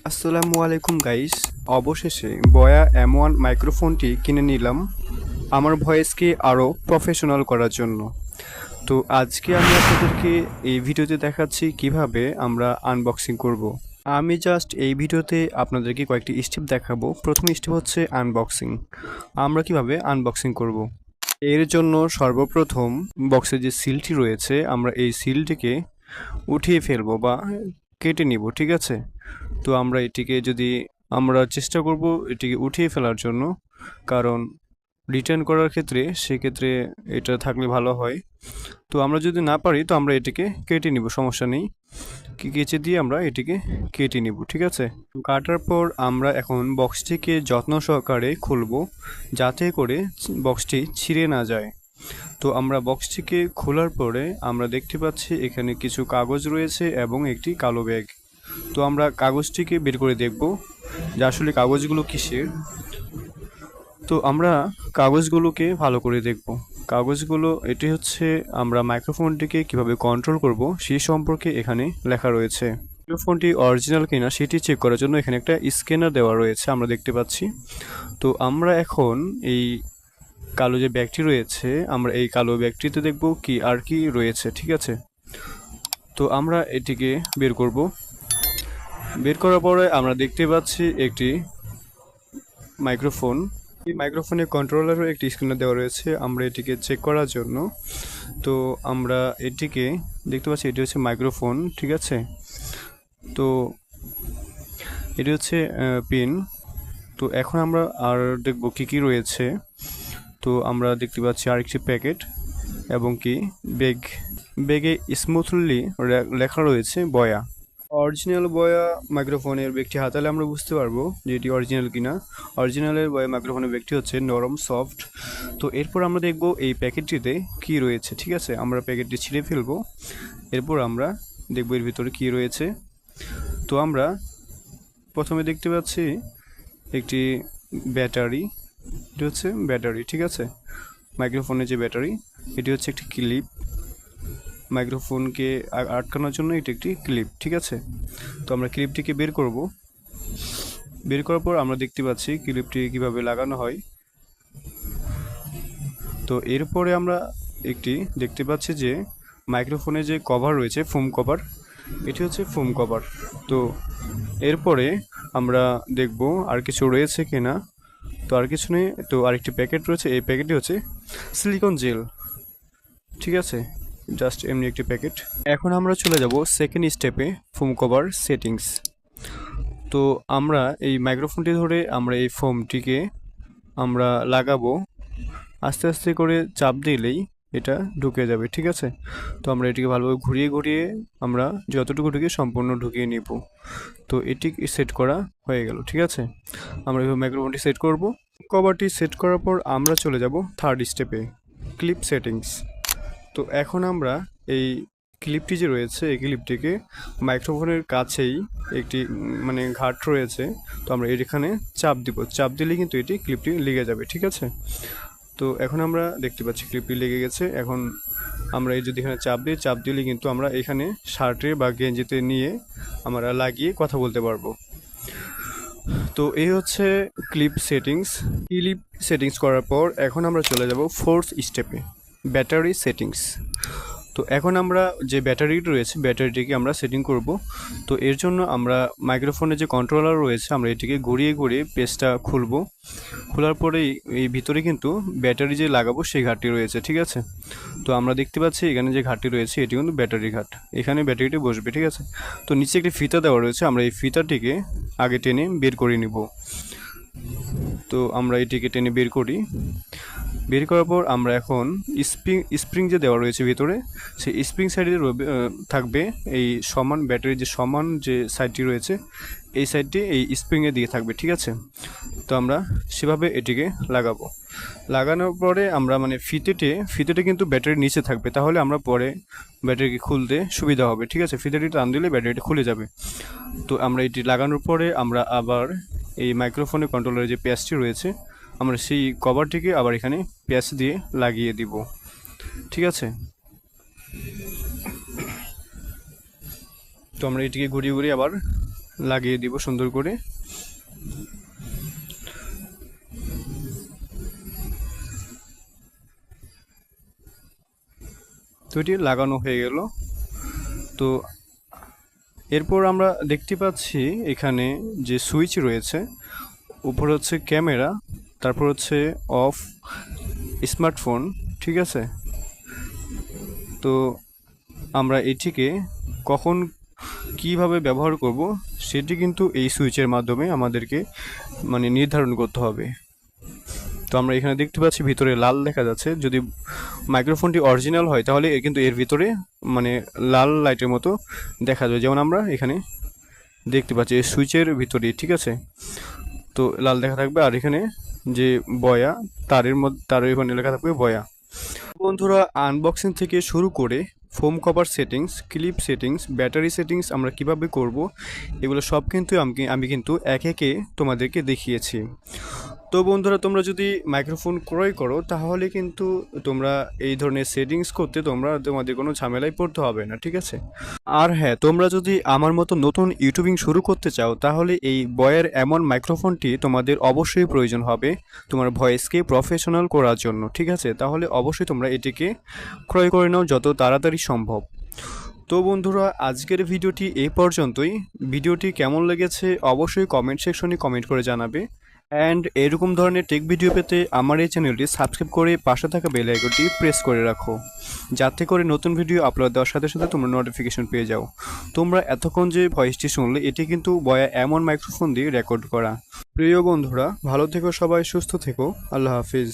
আসসালামু আলাইকুম গাইস। অবশেষে বয়া M1 মাইক্রোফোনটি কিনে নিলাম আমার ভয়েসকে আরও প্রফেশনাল করার জন্য। তো আজকে আমি আপনাদেরকে এই ভিডিওতে দেখাচ্ছি কিভাবে আমরা আনবক্সিং করব। আমি জাস্ট এই ভিডিওতে আপনাদেরকে কয়েকটি স্টেপ দেখাবো। প্রথম স্টেপ হচ্ছে আনবক্সিং। আমরা কিভাবে আনবক্সিং করব। এর জন্য সর্বপ্রথম বক্সের যে সিলটি রয়েছে আমরা এই সিলটিকে উঠিয়ে ফেলবো বা কেটে নিব, ঠিক আছে। তো আমরা এটিকে আমরা চেষ্টা করব এটিকে উঠিয়ে ফেলার জন্য, কারণ রিটার্ন করার ক্ষেত্রে সেক্ষেত্রে এটা থাকলে ভালো হয়। তো আমরা যদি না পারি তো আমরা এটিকে কেটে নিব, সমস্যা নেই। কেচে দিয়ে আমরা এটিকে কেটে নিব, ঠিক আছে। তো কাটার পর আমরা এখন বক্সটিকে যত্ন সহকারে খুলব, যাতে করে বক্সটি ছিঁড়ে না যায়। তো আমরা বক্সটিকে খোলার পরে আমরা দেখতে পাচ্ছি এখানে কিছু কাগজ রয়েছে এবং একটি কালো ব্যাগ। তো আমরা কাগজটিকে বের করে দেখব যে আসলে কাগজগুলো কিসের। তো আমরা কাগজগুলোকে ভালো করে দেখব। কাগজগুলো এটি হচ্ছে আমরা মাইক্রোফোনটিকে কিভাবে কন্ট্রোল করব সেই সম্পর্কে এখানে লেখা রয়েছে। মাইক্রোফোনটি অরিজিনাল কিনা সেটি চেক করার জন্য এখানে একটা স্ক্যানার দেওয়া রয়েছে, আমরা দেখতে পাচ্ছি। তো আমরা এখন এই কালো যে ব্যাগটি রয়েছে আমরা এই কালো ব্যাগটিতে দেখব কি আর কি রয়েছে, ঠিক আছে। তো আমরা এটিকে বের করব। বের করার পরে আমরা দেখতে পাচ্ছি একটি মাইক্রোফোন। এই মাইক্রোফোনের কন্ট্রোলারও একটি স্ক্রিনে দেওয়া রয়েছে আমরা এটিকে চেক করার জন্য। তো আমরা এটিকে দেখতে পাচ্ছি এটি হচ্ছে মাইক্রোফোন, ঠিক আছে। তো এটি হচ্ছে পিন। তো এখন আমরা আর দেখব কি কি রয়েছে। তো আমরা দেখতে পাচ্ছি আরেকটি প্যাকেট এবং কি ব্যাগে স্মুথলি লেখা রয়েছে বয়া। অরিজিনাল বয়া মাইক্রোফোনের ব্যাগটি হাতালে আমরা বুঝতে পারবো যে এটি অরিজিনাল কিনা। অরিজিনালের বয়া মাইক্রোফোনের ব্যাগটি হচ্ছে নরম সফট। তো এরপর আমরা দেখব এই প্যাকেটটিতে কি রয়েছে, ঠিক আছে। আমরা প্যাকেটটি ছিঁড়ে ফেলবো, এরপর আমরা দেখব এর ভিতরে কি রয়েছে। তো আমরা প্রথমে দেখতে পাচ্ছি একটি ব্যাটারি। এটি হচ্ছে ব্যাটারি, ঠিক আছে। মাইক্রোফোনের যে ব্যাটারি, এটি হচ্ছে একটি ক্লিপ। মাইক্রোফোনকে আটকানোর জন্য এটি একটি ক্লিপ, ঠিক আছে। তো আমরা ক্লিপটিকে বের করব। বের করার পর আমরা দেখতে পাচ্ছি ক্লিপটি কিভাবে লাগানো হয়। তো এরপরে আমরা একটি দেখতে পাচ্ছি যে মাইক্রোফোনে যে কভার রয়েছে ফোম কভার, এটি হচ্ছে ফোম কভার। তো এরপরে আমরা দেখব আর কিছু রয়েছে কিনা। তো আর কিছু নেই। তো আরেকটি প্যাকেট রয়েছে, এই প্যাকেটটি হচ্ছে সিলিকন জেল, ঠিক আছে। জাস্ট এমনি একটি প্যাকেট। এখন আমরা চলে যাব সেকেন্ড স্টেপে, ফোম কভার সেটিংস। তো আমরা এই মাইক্রোফোনটি ধরে আমরা এই ফোমটিকে আমরা লাগাবো। আস্তে আস্তে করে চাপ দিলেই এটা ঢুকে যাবে, ঠিক আছে। তো আমরা এটিকে ভালোভাবে ঘুরিয়ে ঘুরিয়ে আমরা যতটুকু ঢুকে সম্পূর্ণ ঢুকিয়ে নিব। তো এটি সেট করা হয়ে গেল, ঠিক আছে। আমরা এভাবে মাইক্রোফোনটি সেট করব। কভারটি সেট করার পর আমরা চলে যাব থার্ড স্টেপে, ক্লিপ সেটিংস। তো এখন আমরা এই ক্লিপটি যে রয়েছে এই ক্লিপটিকে মাইক্রোফোনের কাছেই একটি মানে ঘাট রয়েছে। তো আমরা এখানে চাপ দিব, চাপ দিলেই কিন্তু এটি ক্লিপটি লেগে যাবে, ঠিক আছে। তো এখন আমরা দেখতে পাচ্ছি ক্লিপটি লেগে গেছে। এখন আমরা এই যদি এখানে চাপ দিই, চাপ দিলে কিন্তু আমরা এখানে শার্টে বা গেঞ্জিতে নিয়ে আমরা লাগিয়ে কথা বলতে পারবো। তো এই হচ্ছে ক্লিপ সেটিংস করার পর এখন আমরা চলে যাব ফোর্থ স্টেপে, ব্যাটারি সেটিংস। তো এখন আমরা যে ব্যাটারিটি রয়েছে ব্যাটারিটিকে আমরা সেটিং করব। তো এর জন্য আমরা মাইক্রোফোনের যে কন্ট্রোলার রয়েছে আমরা এটিকে ঘুরিয়ে ঘুরিয়ে পেজটা খুলব। খোলার পরেই এই ভিতরে কিন্তু ব্যাটারি যে লাগাবো সেই ঘাটটি রয়েছে, ঠিক আছে। তো আমরা দেখতে পাচ্ছি এখানে যে ঘাটটি রয়েছে এটি কিন্তু ব্যাটারি ঘাট, এখানে ব্যাটারিটি বসবে, ঠিক আছে। তো নিচে একটি ফিতা দেওয়া রয়েছে, আমরা এই ফিতাটিকে আগে টেনে বের করে নিব। তো আমরা এটিকে টেনে বের করি। বের করার পর আমরা এখন স্প্রিং যে দেওয়া রয়েছে ভিতরে সেই স্প্রিং সাইডে থাকবে এই সমান ব্যাটারির যে সমান যে সাইডটি রয়েছে এই সাইডটি এই স্প্রিংয়ে দিয়ে থাকবে, ঠিক আছে। তো আমরা সেভাবে এটিকে লাগাবো। লাগানোর পরে আমরা মানে ফিতেটি কিন্তু ব্যাটারির নিচে থাকবে, তাহলে আমরা পরে ব্যাটারিকে খুলতে সুবিধা হবে, ঠিক আছে। ফিতেটি টান দিলে ব্যাটারিটা খুলে যাবে। তো আমরা এটি লাগানোর পরে আমরা আবার এই মাইক্রোফোনের কন্ট্রোলারের যে প্যাচটি রয়েছে আমরা সেই কভারটিকে আবার এখানে প্যাচ দিয়ে লাগিয়ে দিব, ঠিক আছে। তো আমরা এটিকে ঘুরিয়ে ঘুরিয়ে আবার লাগিয়ে দিব সুন্দর করে। তো এটি লাগানো হয়ে গেল। তো এরপর আমরা দেখতে পাচ্ছি এখানে যে সুইচ রয়েছে, উপরে হচ্ছে ক্যামেরা, তারপর হচ্ছে অফ, স্মার্টফোন, ঠিক আছে। তো আমরা এটিকে কখন কিভাবে ব্যবহার করব সেটি কিন্তু এই সুইচের মাধ্যমে আমাদেরকে মানে নির্ধারণ করতে হবে। তো আমরা এখানে দেখতে পাচ্ছি ভিতরে লাল দেখা যাচ্ছে। যদি মাইক্রোফোনটি অরিজিনাল হয় তাহলে কিন্তু এর ভিতরে মানে লাল লাইটের মতো দেখা যায়, যেমন আমরা এখানে দেখতে পাচ্ছি এই সুইচের ভিতরে, ঠিক আছে। তো লাল দেখা থাকবে, আর এখানে যে বয়া তারের মধ্যে তারের এখানে লেখা থাকবে বয়া। বন্ধুরা, আনবক্সিং থেকে শুরু করে foam cover settings, clip settings, battery settings আমরা কিভাবে করব এগুলো সব কিন্তু আমি কিন্তু একে একে তোমাদেরকে দেখিয়েছি। তো বন্ধুরা, তোমরা যদি মাইক্রোফোন ক্রয় করো তাহলে কিন্তু তোমরা এই ধরনের সেটিংস করতে তোমাদের কোনো ঝামেলায় পড়তে হবে না, ঠিক আছে। আর হ্যাঁ, তোমরা যদি আমার মতো নতুন ইউটিউবিং শুরু করতে চাও তাহলে এই বয়ের এমন মাইক্রোফোনটি তোমাদের অবশ্যই প্রয়োজন হবে তোমার ভয়েসকে প্রফেশনাল করার জন্য, ঠিক আছে। তাহলে অবশ্যই তোমরা এটিকে ক্রয় করে নাও যত তাড়াতাড়ি সম্ভব। তো বন্ধুরা, আজকের ভিডিওটি এই পর্যন্তই। ভিডিওটি কেমন লেগেছে অবশ্যই কমেন্ট সেকশনে কমেন্ট করে জানাবে। অ্যান্ড এরকম ধরনের টেক ভিডিও পেতে আমার এই চ্যানেলটি সাবস্ক্রাইব করে পাশে থাকা বেল আইকনটি প্রেস করে রাখো, যাতে করে নতুন ভিডিও আপলোড দেওয়ার সাথে সাথে তোমরা নোটিফিকেশন পেয়ে যাও। তোমরা এতক্ষণ যে ভয়েসটি শুনলে এটি কিন্তু বয়া এমন মাইক্রোফোন দিয়ে রেকর্ড করা। প্রিয় বন্ধুরা, ভালো থেকো সবাই, সুস্থ থেকো, আল্লাহ হাফিজ।